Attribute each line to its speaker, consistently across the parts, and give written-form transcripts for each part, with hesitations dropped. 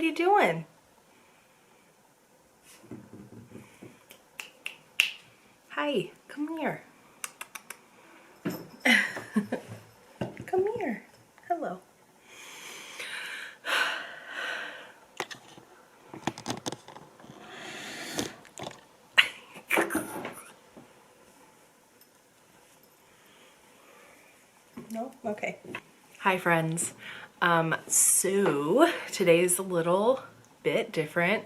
Speaker 1: you doing? Hi, come here. Come here. Hello. No? Okay. Hi friends. So today's a little bit different.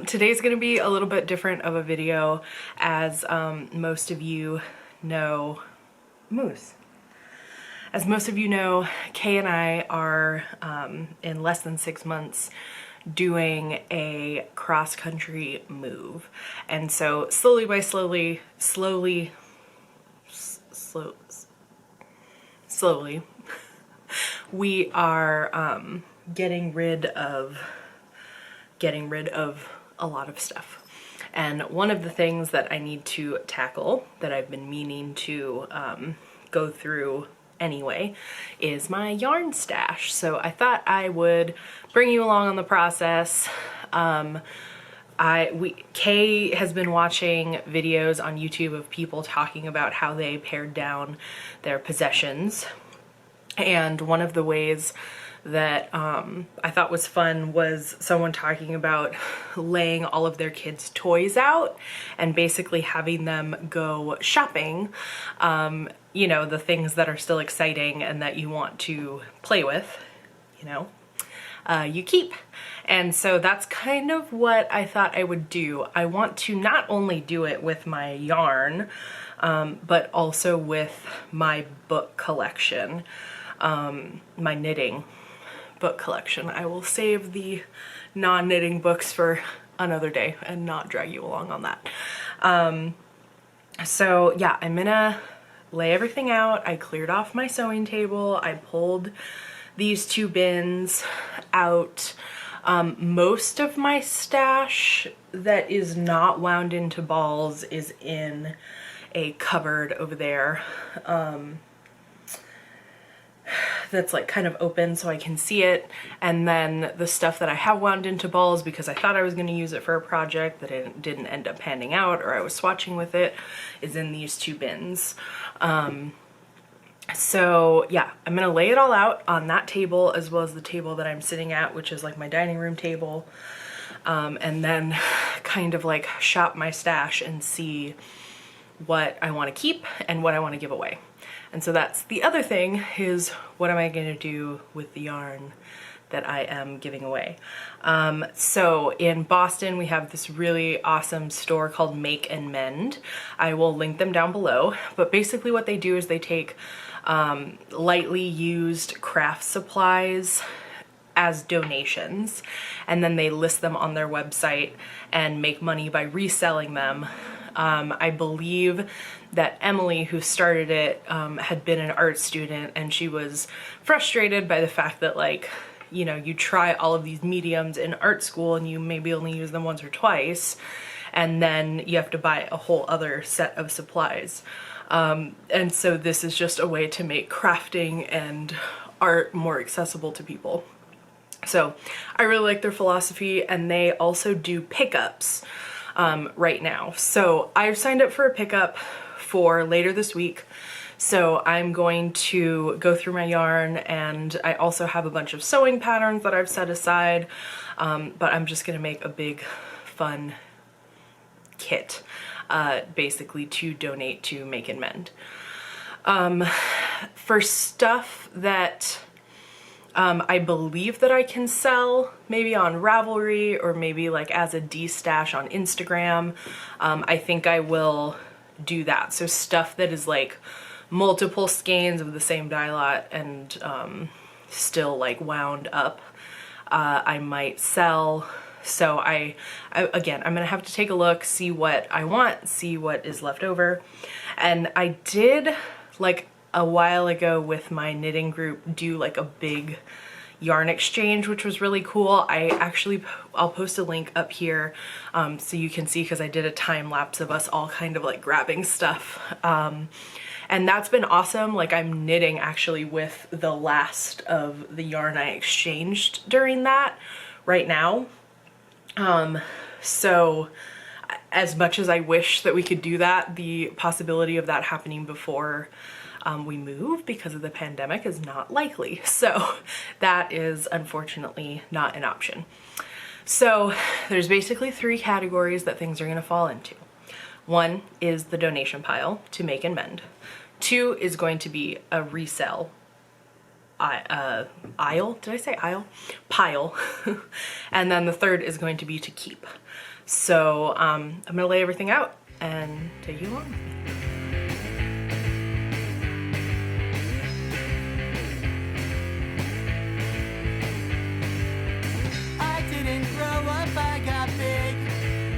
Speaker 1: Today's gonna be a little bit different of a video, as most of you know, As most of you know, Kay and I are in less than 6 months doing a cross-country move. And so slowly, we are getting rid of a lot of stuff. And one of the things that I need to tackle, that I've been meaning to go through anyway, is my yarn stash. So I thought I would bring you along on the process. Kay has been watching videos on YouTube of people talking about how they pared down their possessions. And one of the ways that I thought was fun was someone talking about laying all of their kids' toys out and basically having them go shopping. You know, the things that are still exciting and that you want to play with, you know, you keep. And so that's kind of what I thought I would do. I want to not only do it with my yarn, but also with my book collection, my knitting book collection. I will save the non-knitting books for another day and not drag you along on that. So yeah, I'm gonna lay everything out. I cleared off my sewing table. I pulled these 2 bins out. Most of my stash that is not wound into balls is in a cupboard over there. That's like kind of open so I can see it, and then the stuff that I have wound into balls because I thought I was going to use it for a project that it didn't end up panning out, or I was swatching with it, is in these 2 bins. So yeah, I'm gonna lay it all out on that table as well as the table that I'm sitting at, which is like my dining room table, and then kind of like shop my stash and see what I want to keep and what I want to give away. And so that's the other thing, is what am I going to do with the yarn that I am giving away. So in Boston, we have this really awesome store called Make and Mend. I will link them down below, but basically what they do is they take lightly used craft supplies as donations, and then they list them on their website and make money by reselling them. I believe that Emily, who started it, had been an art student, and she was frustrated by the fact that, like, you know, you try all of these mediums in art school and you maybe only use them once or twice, and then you have to buy a whole other set of supplies. And so this is just a way to make crafting and art more accessible to people. So I really like their philosophy, and they also do pickups right now. So I've signed up for a pickup for later this week. So I'm going to go through my yarn, and I also have a bunch of sewing patterns that I've set aside, but I'm just gonna make a big fun kit basically to donate to Make and Mend. For stuff that I believe that I can sell maybe on Ravelry or maybe like as a de-stash on Instagram, I think I will do that. So stuff that is like multiple skeins of the same dye lot and still like wound up, I might sell. So again, I'm gonna have to take a look, see what I want, see what is left over. And I did, like a while ago with my knitting group, do like a big yarn exchange, which was really cool. I'll post a link up here so you can see, because I did a time lapse of us all kind of like grabbing stuff. And that's been awesome. Like, I'm knitting actually with the last of the yarn I exchanged during that right now. So as much as I wish that we could do that, the possibility of that happening before we move because of the pandemic is not likely. So that is unfortunately not an option. So there's basically 3 categories that things are going to fall into. 1 is the donation pile to make and mend. 2 is going to be a resell aisle. Did I say aisle? Pile. And then the 3rd is going to be to keep. So I'm going to lay everything out and take you along.
Speaker 2: I didn't grow up, I got big.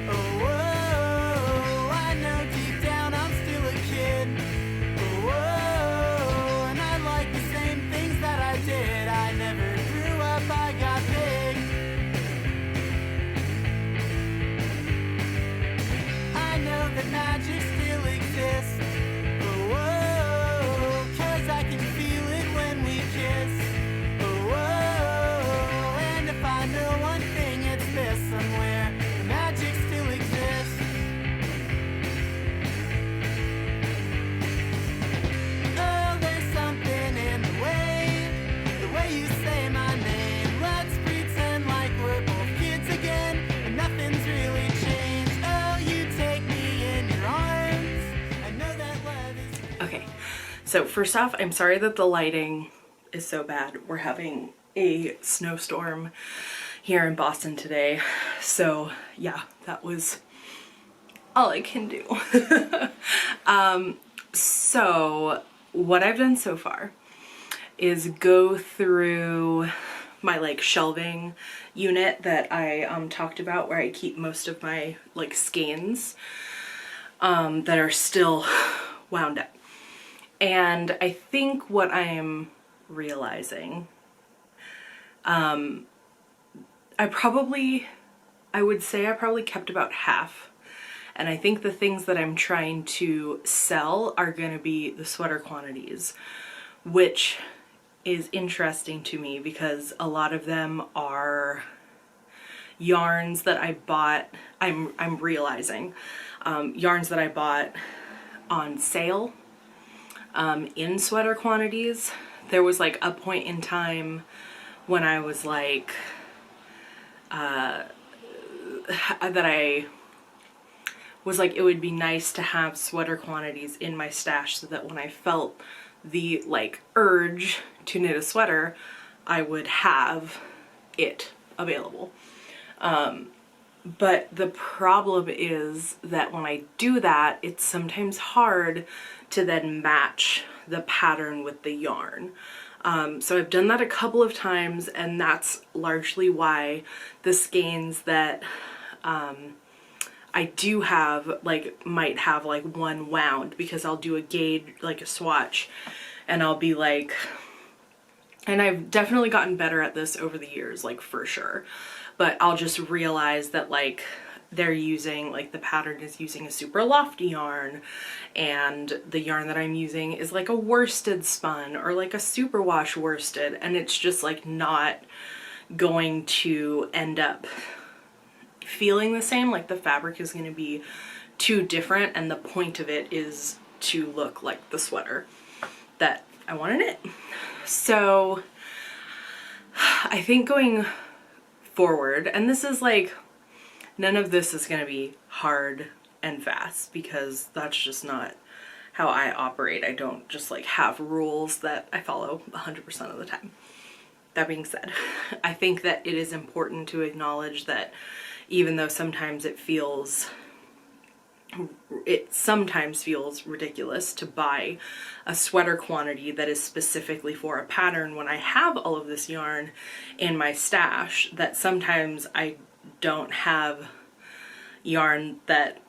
Speaker 2: Oh, whoa, I know deep down I'm still a kid. Oh, whoa, and I like the same things that I did. I never grew up, I got big. I know that magic still exists. Oh, whoa, 'cause I can feel it when we kiss. Oh, whoa, and if I know one thing, it's this: somewhere magic still exists. Oh, there's something in the way you say my name. Let's pretend like we're both kids again, and nothing's really changed. Oh, you take me in your arms. I know that love is.
Speaker 1: Okay, so first off, I'm sorry that the lighting is so bad. We're having a snowstorm here in Boston today. So yeah, that was all I can do. So what I've done so far is go through my like shelving unit that I talked about, where I keep most of my like skeins that are still wound up. And I think what I am realizing, I would say I probably kept about half. And I think the things that I'm trying to sell are going to be the sweater quantities, which is interesting to me because a lot of them are yarns that I bought. I'm realizing yarns that I bought on sale in sweater quantities. There was like a point in time when I was like that I was like, it would be nice to have sweater quantities in my stash so that when I felt the like urge to knit a sweater, I would have it available. But the problem is that when I do that, it's sometimes hard to then match the pattern with the yarn. So I've done that a couple of times, and that's largely why the skeins that I do have like might have like one wound, because I'll do a gauge, like a swatch, and I'll be like, and I've definitely gotten better at this over the years, like for sure, but I'll just realize that like they're using, like the pattern is using a super lofty yarn, and the yarn that I'm using is like a worsted spun or like a superwash worsted, and it's just like not going to end up feeling the same. Like the fabric is going to be too different, and the point of it is to look like the sweater that I want to knit. So I think going forward, and this is like, none of this is going to be hard and fast, because that's just not how I operate. I don't just like have rules that I follow 100% of the time. That being said, I think that it is important to acknowledge that even though sometimes it sometimes feels ridiculous to buy a sweater quantity that is specifically for a pattern when I have all of this yarn in my stash, that sometimes I don't have yarn that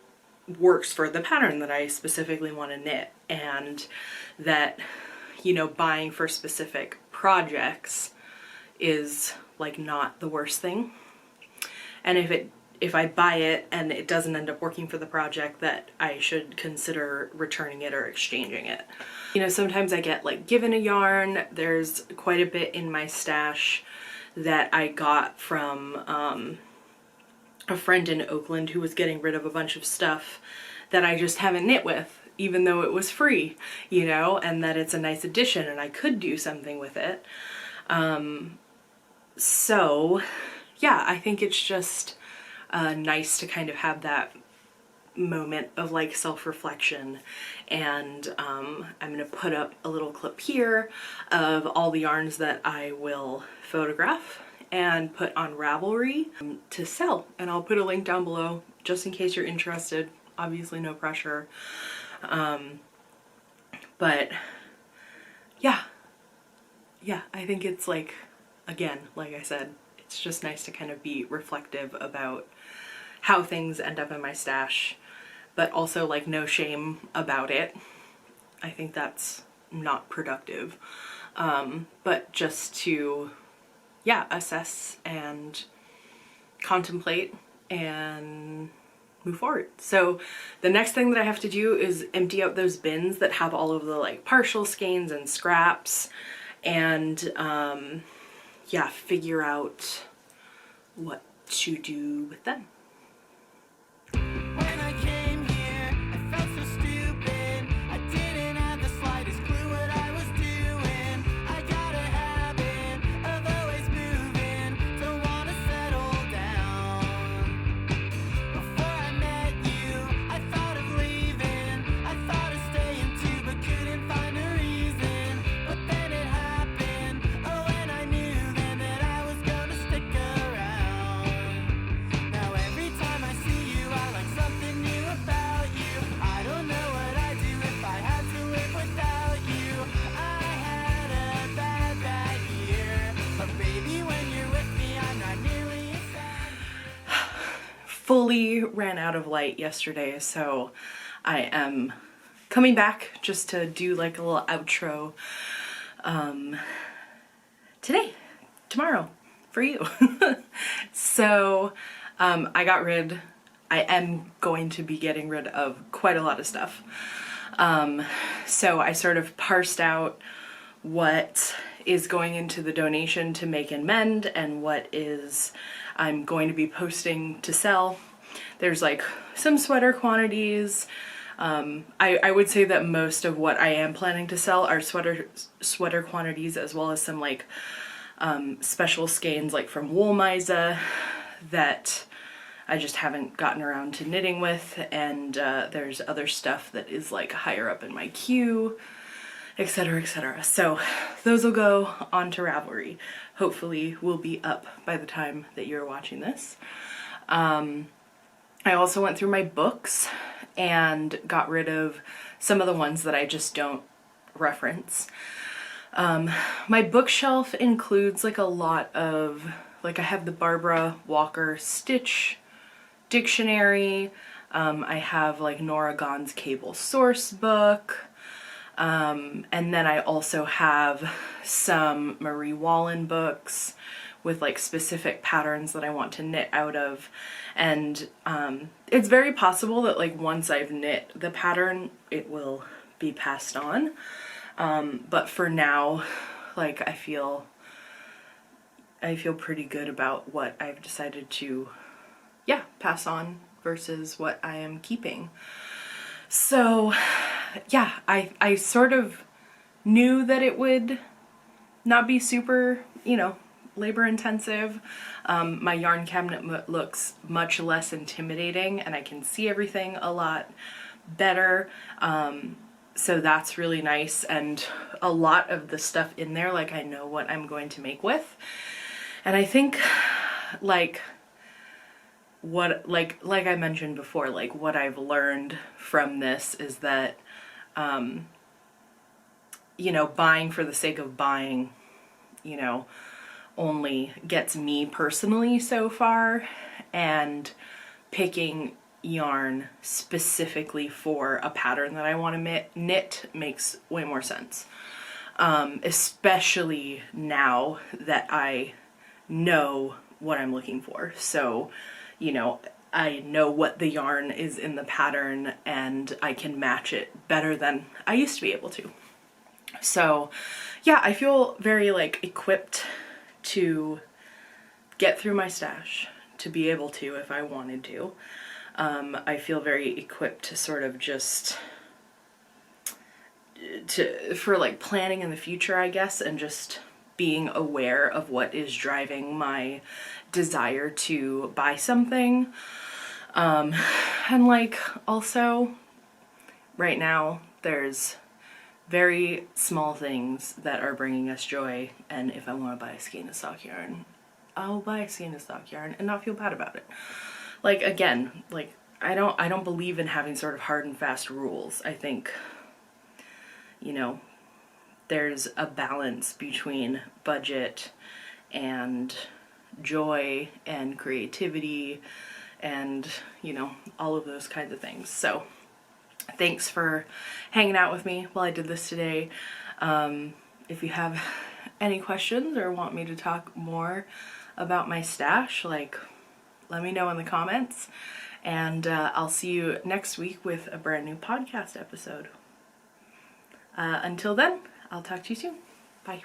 Speaker 1: works for the pattern that I specifically want to knit, and that, you know, buying for specific projects is like not the worst thing. And if I buy it and it doesn't end up working for the project, that I should consider returning it or exchanging it. You know, sometimes I get like given a yarn. There's quite a bit in my stash that I got from a friend in Oakland who was getting rid of a bunch of stuff that I just haven't knit with, even though it was free, you know, and that it's a nice addition and I could do something with it. So yeah, I think it's just nice to kind of have that moment of like self-reflection. And I'm gonna put up a little clip here of all the yarns that I will photograph and put on Ravelry to sell, and I'll put a link down below just in case you're interested. Obviously no pressure, but yeah, I think it's like, again, like I said, it's just nice to kind of be reflective about how things end up in my stash, but also like no shame about it. I think that's not productive, but just to, yeah, assess and contemplate and move forward. So the next thing that I have to do is empty out those bins that have all of the like partial skeins and scraps, and yeah, figure out what to do with them.
Speaker 2: When I came here, I felt so stupid. I didn't have the slightest clue what I was doing. I got a habit of always moving, don't wanna settle down. Before I met you, I thought of leaving. I thought of staying too, but couldn't find a reason. But then it happened, oh, and I knew then that I was gonna stick around. Now every time I see you, I like something new about you. I don't know what I'd do if I had to live without you. I had a bad year, but baby, when you're with me, I'm not nearly as sad.
Speaker 1: Fully ran out of light yesterday, so I am coming back just to do like a little outro tomorrow for you. So I am going to be getting rid of quite a lot of stuff. So I sort of parsed out what is going into the donation to Make and Mend and what is I'm going to be posting to sell. There's like some sweater quantities. I would say that most of what I am planning to sell are sweater quantities, as well as some like special skeins like from Woolmiza that I just haven't gotten around to knitting with, and there's other stuff that is like higher up in my queue, etc., etc. So those will go onto Ravelry. Hopefully will be up by the time that you're watching this. I also went through my books and got rid of some of the ones that I just don't reference. My bookshelf includes like a lot of, like I have the Barbara Walker Stitch dictionary. I have like Nora Gone's Cable Source book. And then I also have some Marie Wallen books with like specific patterns that I want to knit out of. And it's very possible that like once I've knit the pattern, it will be passed on. But for now, like I feel pretty good about what I've decided to, yeah, pass on versus what I am keeping. So yeah, I sort of knew that it would not be super, you know, labor intensive. My yarn cabinet looks much less intimidating and I can see everything a lot better. So that's really nice, and a lot of the stuff in there, like I know what I'm going to make with. And I think like like I mentioned before, like what I've learned from this is that you know, buying for the sake of buying, you know, only gets me personally so far, and picking yarn specifically for a pattern that I want to knit makes way more sense. especially now that I know what I'm looking for. So, you know, I know what the yarn is in the pattern and I can match it better than I used to be able to. So yeah, I feel very like equipped to get through my stash, to be able to if I wanted to. I feel very equipped to sort of just for like planning in the future, I guess, and just being aware of what is driving my desire to buy something. And like also right now there's very small things that are bringing us joy, and if I want to buy a skein of stock yarn, I'll buy a skein of stock yarn and not feel bad about it. Like again, like I don't believe in having sort of hard and fast rules. I think, you know, there's a balance between budget and joy and creativity and, you know, all of those kinds of things. So thanks for hanging out with me while I did this today. If you have any questions or want me to talk more about my stash, like, let me know in the comments, and I'll see you next week with a brand new podcast episode. Until then, I'll talk to you soon. Bye.